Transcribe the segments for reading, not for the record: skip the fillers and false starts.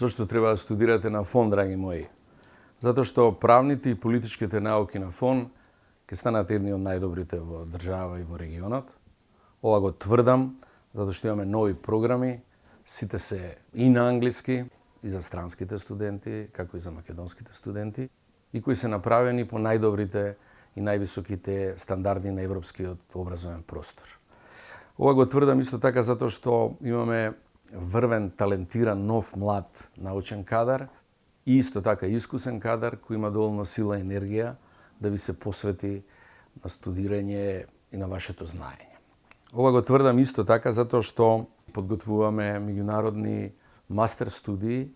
Зошто треба да студирате на ФОН, драги мои? Затоа што правните и политичките науки на ФОН ќе станат едни од најдобрите во држава и во регионот. Ова го тврдам, затоа што имаме нови програми, сите се и на англиски, и за странските студенти, како и за македонските студенти, и кои се направени по најдобрите и највисоките стандарди на европскиот образовен простор. Ова го тврдам исто така затоа што имаме врвен, талентиран, нов, млад научен кадар и исто така искусен кадар кој има доволно сила и енергија да ви се посвети на студирање и на вашето знаење. Ова го тврдам исто така затоа што подготвуваме меѓународни мастер студии.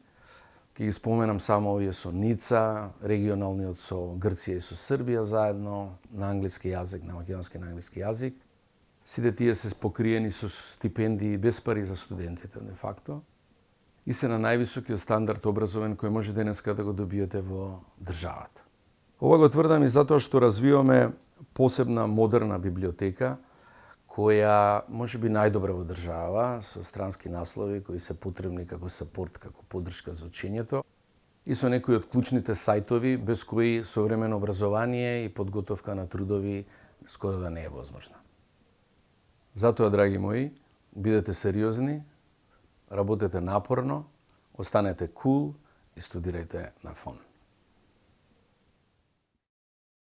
Ќе ги споменам само овие со Ница, регионалниот со Грција и со Србија заедно, на англиски јазик, на македонски на англиски јазик. Сите тие се покриени со стипендии без пари за студентите, де факто. И се на највисокиот стандард образовен кој може денеска да го добиете во државата. Ова го тврдам и затоа што развиваме посебна модерна библиотека, која може би најдобра во држава, со странски наслови кои се потребни како сапорт, како поддршка за учењето, и со некои од клучните сајтови без кои современо образование и подготовка на трудови скоро да не е возможна. Затоа, драги мои, бидете сериозни, работете напорно, останете кул и студирајте на ФОН.